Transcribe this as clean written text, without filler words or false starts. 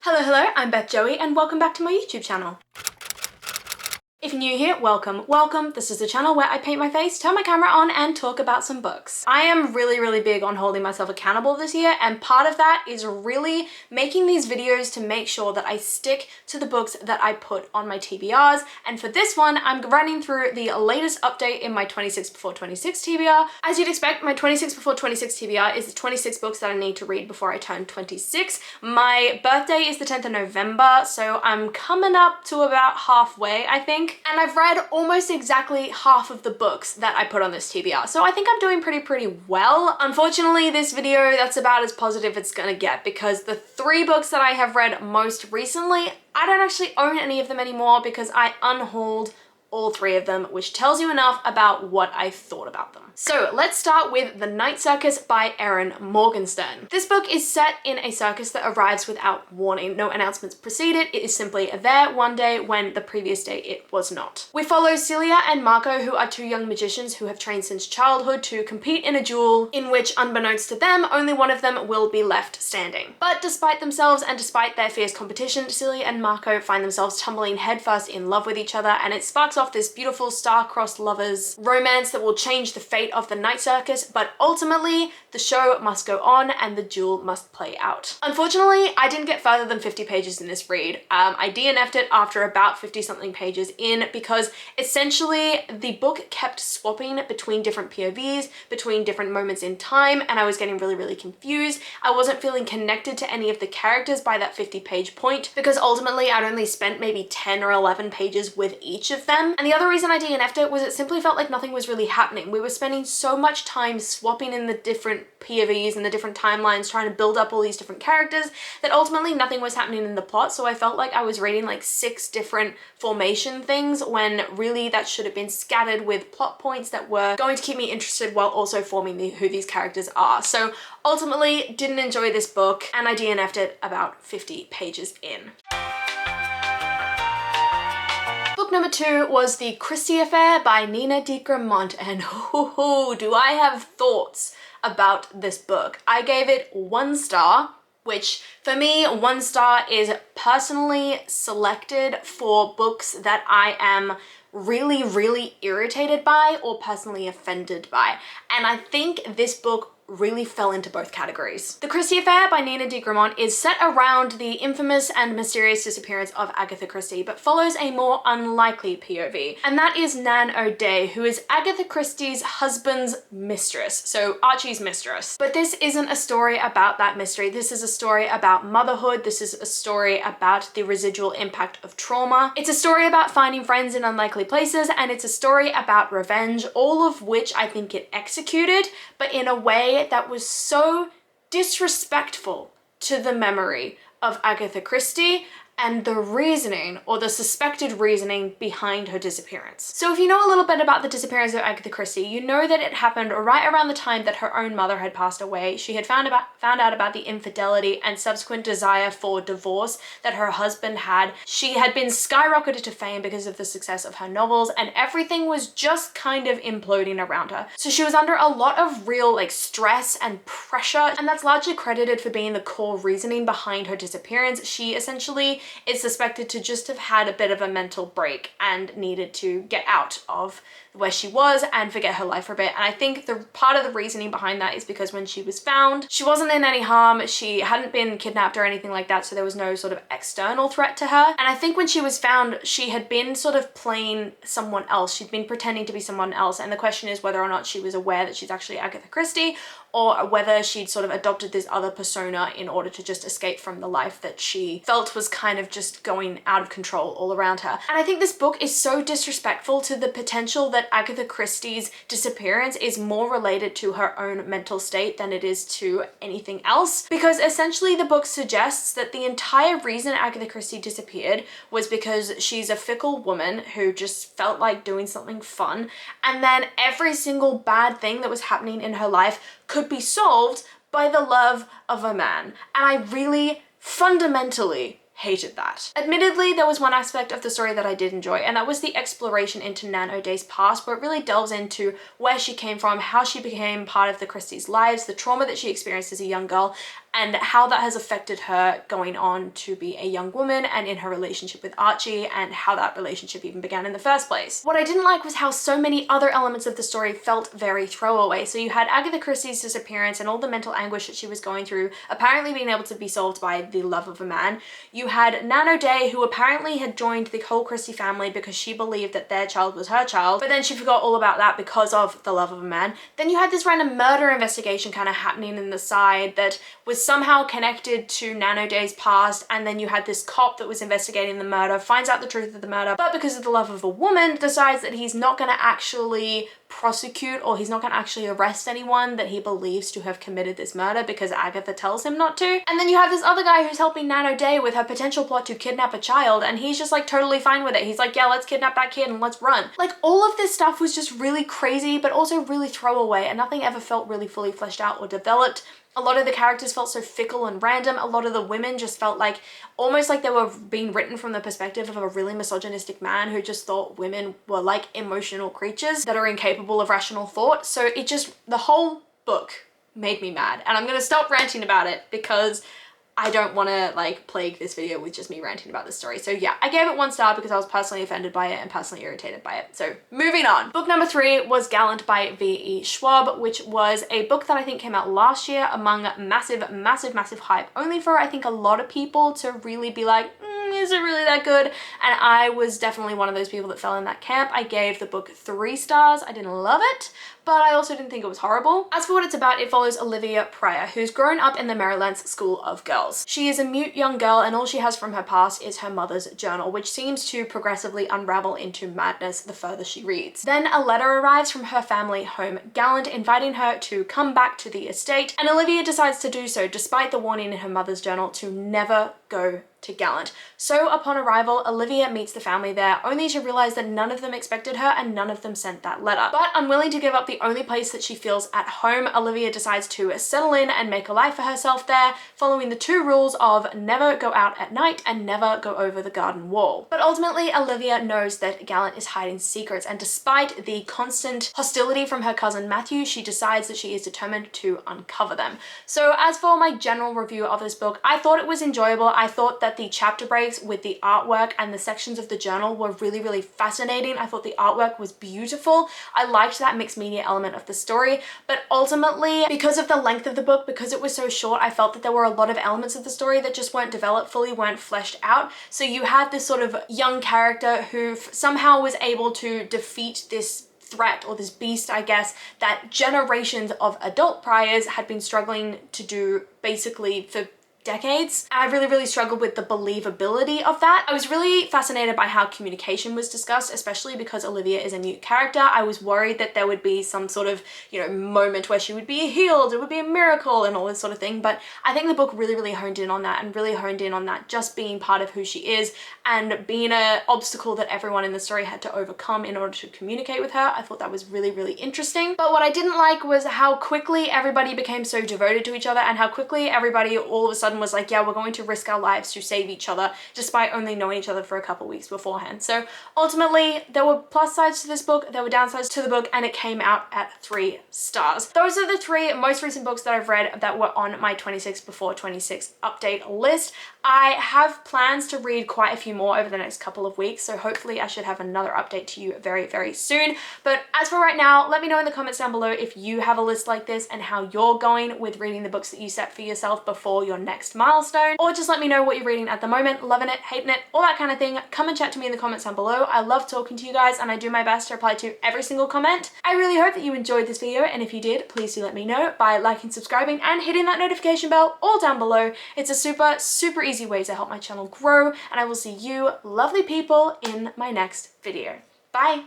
Hello, I'm Beth Joey and welcome back to my YouTube channel. If you're new here, welcome. This is the channel where I paint my face, turn my camera on, and talk about some books. I am really big on holding myself accountable this year, and part of that is really making these videos to make sure that I stick to the books that I put on my TBRs. And for this one, I'm running through the latest update in my 26 before 26 TBR. As you'd expect, my 26 before 26 TBR is the 26 books that I need to read before I turn 26. My birthday is the 10th of November, so I'm coming up to about halfway, I think. And I've read almost exactly half of the books that I put on this TBR. So I think I'm doing pretty well. Unfortunately, this video, that's about as positive it's gonna get because the 3 books that I have read most recently, I don't actually own any of them anymore because I unhauled all 3 of them, which tells you enough about what I thought about them. So let's start with The Night Circus by Erin Morgenstern. This book is set in a circus that arrives without warning. No announcements precede it. It is simply there one day when the previous day it was not. We follow Celia and Marco, who are 2 young magicians who have trained since childhood to compete in a duel in which, unbeknownst to them, only one of them will be left standing. But despite themselves and despite their fierce competition, Celia and Marco find themselves tumbling headfirst in love with each other, and it sparks off this beautiful star-crossed lovers romance that will change the fate of the night circus, but ultimately the show must go on and the duel must play out. Unfortunately, I didn't get further than 50 pages in this read. I DNF'd it after about 50 something pages in because essentially the book kept swapping between different POVs, between different moments in time, and I was getting really confused. I wasn't feeling connected to any of the characters by that 50-page point because ultimately I'd only spent maybe 10 or 11 pages with each of them. And the other reason I DNF'd it was it simply felt like nothing was really happening. We were spending so much time swapping in the different POVs and the different timelines, trying to build up all these different characters, that ultimately nothing was happening in the plot. So I felt like I was reading like 6 different formation things when really that should have been scattered with plot points that were going to keep me interested while also forming who these characters are. So ultimately didn't enjoy this book and I DNF'd it about 50 pages in. Book number 2 was The Christie Affair by Nina de Gramont, and do I have thoughts about this book. I gave it 1 star, which for me, 1 star is personally selected for books that I am really irritated by or personally offended by. And I think this book really fell into both categories. The Christie Affair by Nina de Gramont is set around the infamous and mysterious disappearance of Agatha Christie, but follows a more unlikely POV, and that is Nan O'Day, who is Agatha Christie's husband's mistress, so Archie's mistress. But this isn't a story about that mystery. This is a story about motherhood. This is a story about the residual impact of trauma. It's a story about finding friends in unlikely places, and it's a story about revenge, all of which I think it executed, but in a way that was so disrespectful to the memory of Agatha Christie and the reasoning or the suspected reasoning behind her disappearance. So if you know a little bit about the disappearance of Agatha Christie, you know that it happened right around the time that her own mother had passed away. She had found out about the infidelity and subsequent desire for divorce that her husband had. She had been skyrocketed to fame because of the success of her novels, and everything was just kind of imploding around her. So she was under a lot of real stress and pressure, and that's largely credited for being the core reasoning behind her disappearance. She essentially is suspected to just have had a bit of a mental break and needed to get out of where she was and forget her life for a bit. And I think the part of the reasoning behind that is because when she was found, she wasn't in any harm. She hadn't been kidnapped or anything like that, so there was no sort of external threat to her. And I think when she was found, she had been sort of playing someone else. She'd been pretending to be someone else. And the question is whether or not she was aware that she's actually Agatha Christie, or whether she'd sort of adopted this other persona in order to just escape from the life that she felt was kind of just going out of control all around her. And I think this book is so disrespectful to the potential that Agatha Christie's disappearance is more related to her own mental state than it is to anything else, because essentially the book suggests that the entire reason Agatha Christie disappeared was because she's a fickle woman who just felt like doing something fun, and then every single bad thing that was happening in her life could be solved by the love of a man. And I really fundamentally hated that. Admittedly, there was one aspect of the story that I did enjoy, and that was the exploration into Nan O'Day's past, where it really delves into where she came from, how she became part of the Christie's lives, the trauma that she experienced as a young girl, and how that has affected her going on to be a young woman and in her relationship with Archie, and how that relationship even began in the first place. What I didn't like was how so many other elements of the story felt very throwaway. So you had Agatha Christie's disappearance and all the mental anguish that she was going through apparently being able to be solved by the love of a man. You had Nan O'Day, who apparently had joined the whole Christie family because she believed that their child was her child, but then she forgot all about that because of the love of a man. Then you had this random murder investigation kind of happening in the side that was somehow connected to Nan O'Day's past, and then you had this cop that was investigating the murder, finds out the truth of the murder, but because of the love of a woman decides that he's not going to actually prosecute, or he's not going to actually arrest anyone that he believes to have committed this murder because Agatha tells him not to. And then you have this other guy who's helping Nan O'Day with her potential plot to kidnap a child, and he's just like totally fine with it. He's like, yeah, let's kidnap that kid and let's run. Like, all of this stuff was just really crazy, but also really throwaway, and nothing ever felt really fully fleshed out or developed. A lot of the characters felt so fickle and random. A lot of the women just felt like almost like they were being written from the perspective of a really misogynistic man who just thought women were like emotional creatures that are incapable of rational thought. So it just, the whole book made me mad, and I'm gonna stop ranting about it because I don't want to like plague this video with just me ranting about this story. So yeah, I gave it 1 star because I was personally offended by it and personally irritated by it. So moving on. Book number 3 was Gallant by V E Schwab, which was a book that I think came out last year among massive hype, only for I think a lot of people to really be like, is it really that good? And I was definitely one of those people that fell in that camp. I gave the book 3 stars. I didn't love it, but I also didn't think it was horrible. As for what it's about, it follows Olivia Pryor, who's grown up in the Merrylands School of Girls. She is a mute young girl, and all she has from her past is her mother's journal, which seems to progressively unravel into madness the further she reads. Then a letter arrives from her family home, Gallant, inviting her to come back to the estate, and Olivia decides to do so despite the warning in her mother's journal to never go to Gallant. So upon arrival, Olivia meets the family there, only to realize that none of them expected her and none of them sent that letter. But unwilling to give up the only place that she feels at home, Olivia decides to settle in and make a life for herself there, following the 2 rules of never go out at night and never go over the garden wall. But ultimately, Olivia knows that Gallant is hiding secrets, and despite the constant hostility from her cousin Matthew, she decides that she is determined to uncover them. So as for my general review of this book, I thought it was enjoyable. I thought that the chapter breaks with the artwork and the sections of the journal were really fascinating. I thought the artwork was beautiful. I liked that mixed media element of the story, but ultimately, because of the length of the book, because it was so short, I felt that there were a lot of elements of the story that just weren't developed fully, weren't fleshed out. So you had this sort of young character who somehow was able to defeat this threat, or this beast, I guess, that generations of adult Pryors had been struggling to do basically for decades. I really struggled with the believability of that. I was really fascinated by how communication was discussed, especially because Olivia is a mute character. I was worried that there would be some sort of, you know, moment where she would be healed, it would be a miracle and all this sort of thing, but I think the book really honed in on that, and really honed in on that just being part of who she is and being an obstacle that everyone in the story had to overcome in order to communicate with her. I thought that was really interesting. But what I didn't like was how quickly everybody became so devoted to each other, and how quickly everybody all of a sudden was like, yeah, we're going to risk our lives to save each other, despite only knowing each other for a couple weeks beforehand. So ultimately, there were plus sides to this book, there were downsides to the book, and it came out at 3 stars. Those are the 3 most recent books that I've read that were on my 26 before 26 update list. I have plans to read quite a few more over the next couple of weeks, so hopefully I should have another update to you very soon. But as for right now, let me know in the comments down below if you have a list like this and how you're going with reading the books that you set for yourself before your next milestone, or just let me know what you're reading at the moment, loving it, hating it, all that kind of thing. Come and chat to me in the comments down below. I love talking to you guys, and I do my best to reply to every single comment. I really hope that you enjoyed this video, and if you did, please do let me know by liking, subscribing, and hitting that notification bell all down below. It's a super easy way to help my channel grow, and I will see you lovely people in my next video. Bye!